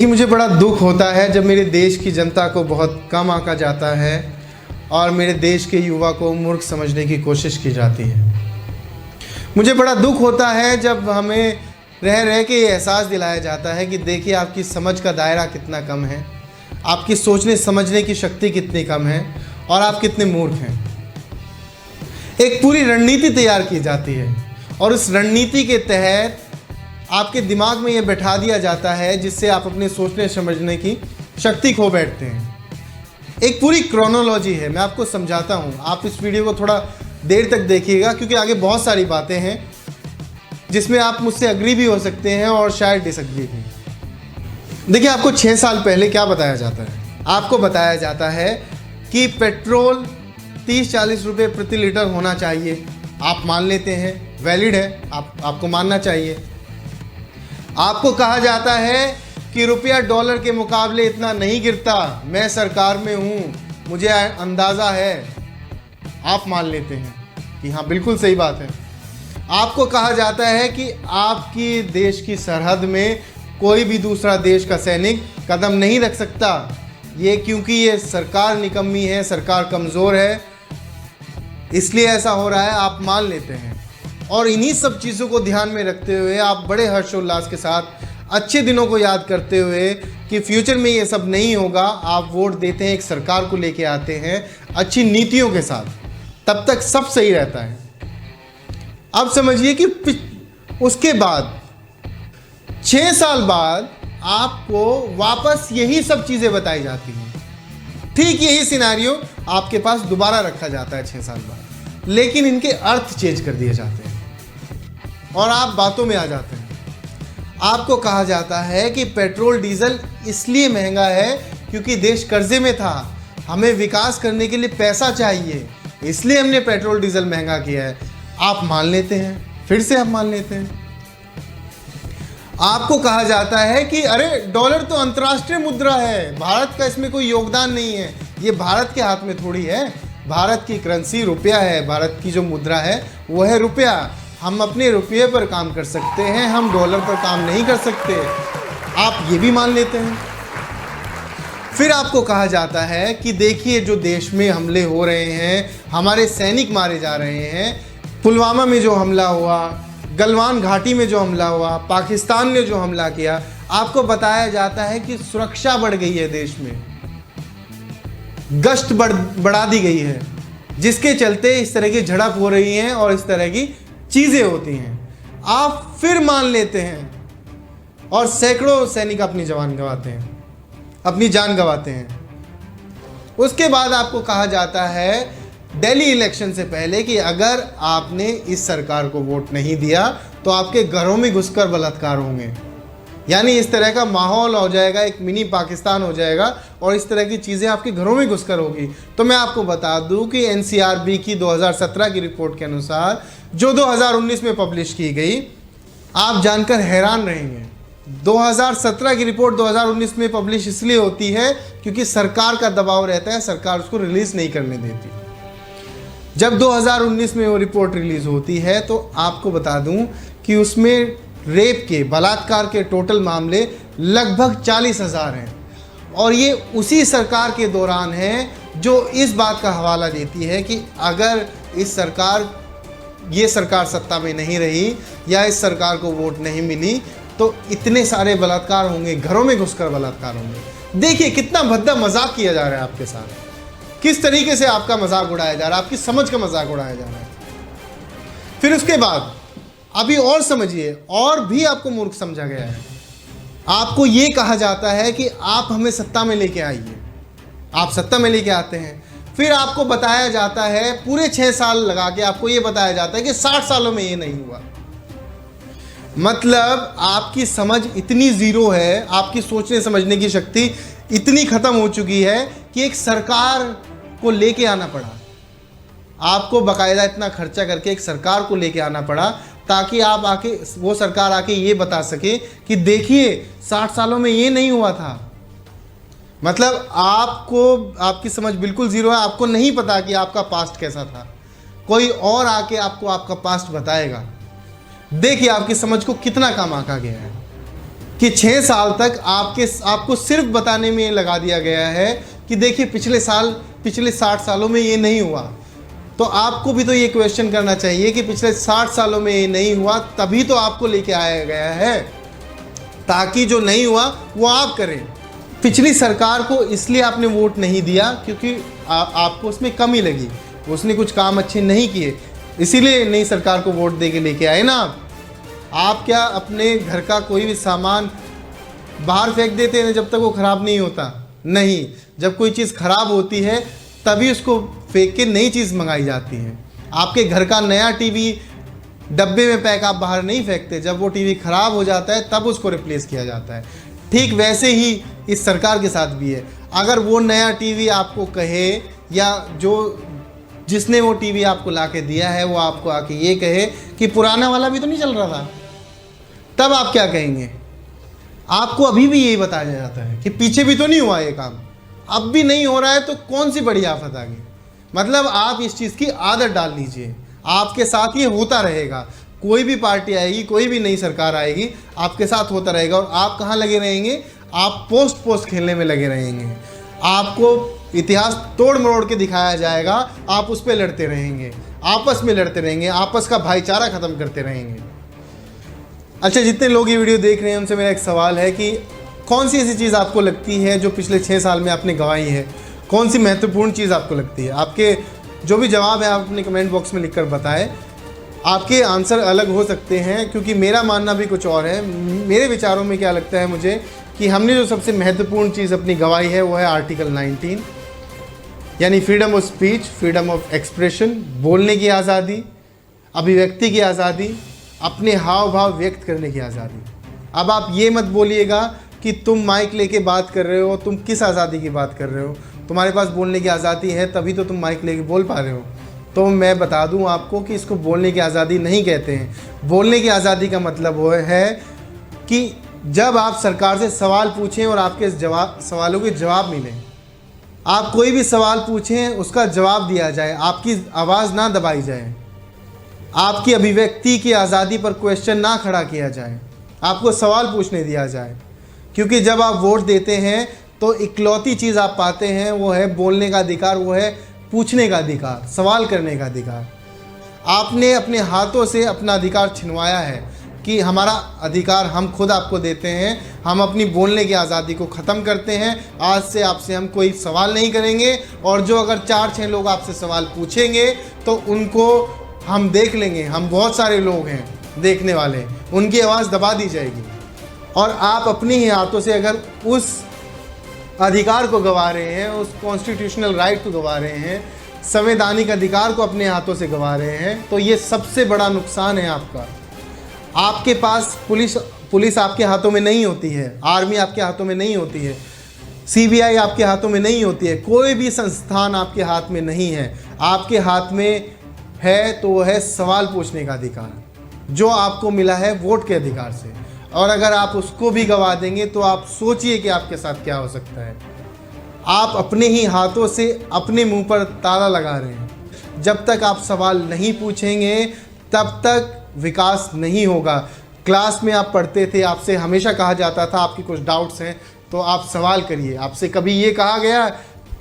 मुझे बड़ा दुख होता है जब मेरे देश की जनता को बहुत कम आंका जाता है और मेरे देश के युवा को मूर्ख समझने की कोशिश की जाती है। मुझे बड़ा दुख होता है जब हमें रह रह के ये एहसास दिलाया जाता है कि देखिए आपकी समझ का दायरा कितना कम है, आपकी सोचने समझने की शक्ति कितनी कम है और आप कितने मूर्ख हैं। एक पूरी रणनीति तैयार की जाती है और उस रणनीति के तहत आपके दिमाग में ये बैठा दिया जाता है जिससे आप अपने सोचने समझने की शक्ति खो बैठते हैं। एक पूरी क्रोनोलॉजी है, मैं आपको समझाता हूँ। आप इस वीडियो को थोड़ा देर तक देखिएगा क्योंकि आगे बहुत सारी बातें हैं जिसमें आप मुझसे अग्री भी हो सकते हैं और शायद डिसएग्री भी। देखिए, आपको 6 साल पहले क्या बताया जाता है? आपको बताया जाता है कि पेट्रोल 30-40 रुपये प्रति लीटर होना चाहिए। आप मान लेते हैं, वैलिड है, आपको मानना चाहिए। आपको कहा जाता है कि रुपया डॉलर के मुकाबले इतना नहीं गिरता, मैं सरकार में हूँ, मुझे अंदाज़ा है। आप मान लेते हैं कि हाँ बिल्कुल सही बात है। आपको कहा जाता है कि आपकी देश की सरहद में कोई भी दूसरा देश का सैनिक कदम नहीं रख सकता, ये क्योंकि ये सरकार निकम्मी है, सरकार कमज़ोर है, इसलिए ऐसा हो रहा है। आप मान लेते हैं और इन्हीं सब चीज़ों को ध्यान में रखते हुए आप बड़े हर्षोल्लास के साथ अच्छे दिनों को याद करते हुए कि फ्यूचर में ये सब नहीं होगा, आप वोट देते हैं, एक सरकार को लेके आते हैं अच्छी नीतियों के साथ, तब तक सब सही रहता है। अब समझिए कि उसके बाद 6 साल बाद आपको वापस यही सब चीज़ें बताई जाती हैं। ठीक यही सिनेरियो आपके पास दोबारा रखा जाता है 6 साल बाद, लेकिन इनके अर्थ चेंज कर दिए जाते हैं और आप बातों में आ जाते हैं। आपको कहा जाता है कि पेट्रोल डीजल इसलिए महंगा है क्योंकि देश कर्जे में था, हमें विकास करने के लिए पैसा चाहिए, इसलिए हमने पेट्रोल डीजल महंगा किया है। आप मान लेते हैं, फिर से आप मान लेते हैं। आपको कहा जाता है कि अरे डॉलर तो अंतर्राष्ट्रीय मुद्रा है, भारत का इसमें कोई योगदान नहीं है, ये भारत के हाथ में थोड़ी है, भारत की करेंसी रुपया है, भारत की जो मुद्रा है वो है रुपया। हम अपने रुपये पर काम कर सकते हैं, हम डॉलर पर काम नहीं कर सकते। आप ये भी मान लेते हैं। फिर आपको कहा जाता है कि देखिए जो देश में हमले हो रहे हैं, हमारे सैनिक मारे जा रहे हैं, पुलवामा में जो हमला हुआ, गलवान घाटी में जो हमला हुआ, पाकिस्तान ने जो हमला किया, आपको बताया जाता है कि सुरक्षा बढ़ गई है देश में, गश्त बढ़ा दी गई है, जिसके चलते इस तरह की झड़प हो रही हैं और इस तरह की चीज़ें होती हैं। आप फिर मान लेते हैं और सैकड़ों सैनिक अपनी जान गंवाते हैं। उसके बाद आपको कहा जाता है दिल्ली इलेक्शन से पहले कि अगर आपने इस सरकार को वोट नहीं दिया तो आपके घरों में घुसकर बलात्कार होंगे। यानी इस तरह का माहौल हो जाएगा, एक मिनी पाकिस्तान हो जाएगा और इस तरह की चीज़ें आपके घरों में घुसकर होगी। तो मैं आपको बता दूं कि एनसीआरबी की 2017 की रिपोर्ट के अनुसार जो 2019 में पब्लिश की गई, आप जानकर हैरान रहेंगे। 2017 की रिपोर्ट 2019 में पब्लिश इसलिए होती है क्योंकि सरकार का दबाव रहता है, सरकार उसको रिलीज़ नहीं करने देती। जब 2019 में वो रिपोर्ट रिलीज़ होती है तो आपको बता दूं कि उसमें रेप के, बलात्कार के टोटल मामले लगभग 40,000 हैं और ये उसी सरकार के दौरान है जो इस बात का हवाला देती है कि अगर ये सरकार सत्ता में नहीं रही या इस सरकार को वोट नहीं मिली तो इतने सारे बलात्कार होंगे, घरों में घुसकर बलात्कार होंगे। देखिए कितना भद्दा मजाक किया जा रहा है आपके साथ, किस तरीके से आपका मजाक उड़ाया जा रहा है, आपकी समझ का मजाक उड़ाया जा रहा है। फिर उसके बाद अभी और समझिए, और भी आपको मूर्ख समझा गया है। आपको ये कहा जाता है कि आप हमें सत्ता में लेके आइए, आप सत्ता में लेके आते हैं। फिर आपको बताया जाता है, पूरे 6 साल लगा के आपको ये बताया जाता है कि 60 सालों में ये नहीं हुआ। मतलब आपकी समझ इतनी ज़ीरो है, आपकी सोचने समझने की शक्ति इतनी ख़त्म हो चुकी है कि एक सरकार को लेके आना पड़ा, आपको बाकायदा इतना खर्चा करके एक सरकार को लेके आना पड़ा ताकि आप आके, वो सरकार आके ये बता सके कि देखिए 60 सालों में ये नहीं हुआ था। मतलब आपकी समझ बिल्कुल ज़ीरो है, आपको नहीं पता कि आपका पास्ट कैसा था। कोई और आके आपको आपका पास्ट बताएगा। देखिए आपकी समझ को कितना कम आंका गया है। कि 6 साल तक आपको सिर्फ बताने में लगा दिया गया है कि देखिए पिछले 60 सालों में ये नहीं हुआ। तो आपको भी तो ये क्वेश्चन करना चाहिए कि पिछले 60 सालों में ये नहीं हुआ, तभी तो आपको लेके आया गया है ताकि जो नहीं हुआ वो आप करें। पिछली सरकार को इसलिए आपने वोट नहीं दिया क्योंकि आपको उसमें कमी लगी, उसने कुछ काम अच्छे नहीं किए, इसीलिए नई सरकार को वोट दे के लेके आए ना आप। क्या अपने घर का कोई भी सामान बाहर फेंक देते हैं जब तक वो ख़राब नहीं होता? नहीं, जब कोई चीज़ ख़राब होती है तभी उसको फेंक के नई चीज़ मंगाई जाती है। आपके घर का नया टीवी डब्बे में पैक आप बाहर नहीं फेंकते, जब वो टीवी ख़राब हो जाता है तब उसको रिप्लेस किया जाता है। ठीक वैसे ही इस सरकार के साथ भी है। अगर वो नया टीवी आपको कहे या जिसने वो टीवी आपको ला के दिया है वो आपको आके ये कहे कि पुराना वाला भी तो नहीं चल रहा था, तब आप क्या कहेंगे? आपको अभी भी यही बताया जाता है कि पीछे भी तो नहीं हुआ ये काम, अब भी नहीं हो रहा है तो कौन सी बड़ी आफत आ गई। मतलब आप इस चीज़ की आदत डाल लीजिए, आपके साथ ये होता रहेगा। कोई भी पार्टी आएगी, कोई भी नई सरकार आएगी, आपके साथ होता रहेगा। और आप कहाँ लगे रहेंगे? आप पोस्ट खेलने में लगे रहेंगे। आपको इतिहास तोड़ मरोड़ के दिखाया जाएगा, आप उस पर लड़ते रहेंगे, आपस में लड़ते रहेंगे, आपस का भाईचारा ख़त्म करते रहेंगे। अच्छा, जितने लोग ये वीडियो देख रहे हैं उनसे मेरा एक सवाल है कि कौन सी ऐसी चीज़ आपको लगती है जो पिछले 6 साल में आपने गंवाई है? कौन सी महत्वपूर्ण चीज़ आपको लगती है? आपके जो भी जवाब है आप अपने कमेंट बॉक्स में लिखकर बताएं। आपके आंसर अलग हो सकते हैं क्योंकि मेरा मानना भी कुछ और है। मेरे विचारों में क्या लगता है मुझे कि हमने जो सबसे महत्वपूर्ण चीज़ अपनी गंवाई है वो है आर्टिकल 19, यानी freedom of speech, freedom of expression, बोलने की आज़ादी, अभिव्यक्ति की आज़ादी, अपने हाव भाव व्यक्त करने की आज़ादी। अब आप ये मत बोलिएगा कि तुम माइक लेके बात कर रहे हो, तुम किस आज़ादी की बात कर रहे हो? तुम्हारे पास बोलने की आज़ादी है तभी तो तुम माइक लेके बोल पा रहे हो। तो मैं बता दूं आपको कि इसको बोलने की आज़ादी नहीं कहते हैं। बोलने की आज़ादी का मतलब वो है कि जब आप सरकार से सवाल पूछें और आपके सवालों के जवाब मिलें। आप कोई भी सवाल पूछें, उसका जवाब दिया जाए, आपकी आवाज़ ना दबाई जाए, आपकी अभिव्यक्ति की आज़ादी पर क्वेश्चन ना खड़ा किया जाए, आपको सवाल पूछने दिया जाए। क्योंकि जब आप वोट देते हैं तो इकलौती चीज़ आप पाते हैं वो है बोलने का अधिकार, वो है पूछने का अधिकार, सवाल करने का अधिकार। आपने अपने हाथों से अपना अधिकार छिनवाया है कि हमारा अधिकार हम खुद आपको देते हैं। हम अपनी बोलने की आज़ादी को ख़त्म करते हैं। आज से आपसे हम कोई सवाल नहीं करेंगे और जो अगर 4-6 लोग आपसे सवाल पूछेंगे तो उनको हम देख लेंगे। हम बहुत सारे लोग हैं देखने वाले, उनकी आवाज़ दबा दी जाएगी। और आप अपने ही हाथों से अगर उस अधिकार को गंवा रहे हैं, उस कॉन्स्टिट्यूशनल राइट को गंवा रहे हैं, संवैधानिक अधिकार को अपने हाथों से गंवा रहे हैं, तो ये सबसे बड़ा नुकसान है आपका। आपके पास पुलिस आपके हाथों में नहीं होती है, आर्मी आपके हाथों में नहीं होती है, सीबीआई आपके हाथों में नहीं होती है, कोई भी संस्थान आपके हाथ में नहीं है। आपके हाथ में है तो वो है सवाल पूछने का अधिकार, जो आपको मिला है वोट के अधिकार से। और अगर आप उसको भी गंवा देंगे तो आप सोचिए कि आपके साथ क्या हो सकता है। आप अपने ही हाथों से अपने मुंह पर ताला लगा रहे हैं। जब तक आप सवाल नहीं पूछेंगे तब तक विकास नहीं होगा। क्लास में आप पढ़ते थे, आपसे हमेशा कहा जाता था आपकी कुछ डाउट्स हैं तो आप सवाल करिए। आपसे कभी ये कहा गया,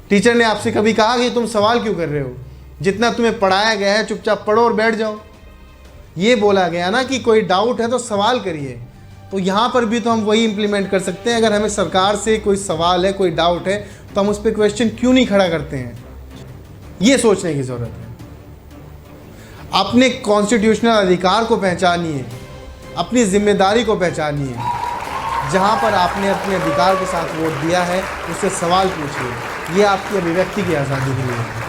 टीचर ने आपसे कभी कहा कि तुम सवाल क्यों कर रहे हो? जितना तुम्हें पढ़ाया गया है चुपचाप पढ़ो और बैठ जाओ। ये बोला गया ना कि कोई डाउट है तो सवाल करिए। तो यहाँ पर भी तो हम वही इम्प्लीमेंट कर सकते हैं। अगर हमें सरकार से कोई सवाल है, कोई डाउट है, तो हम उस पर क्वेश्चन क्यों नहीं खड़ा करते हैं? ये सोचने की ज़रूरत है। अपने कॉन्स्टिट्यूशनल अधिकार को पहचानिए, अपनी जिम्मेदारी को पहचानिए। जहाँ पर आपने अपने अधिकार के साथ वोट दिया है उससे सवाल पूछिए। ये आपकी अभिव्यक्ति की आज़ादी के लिए है।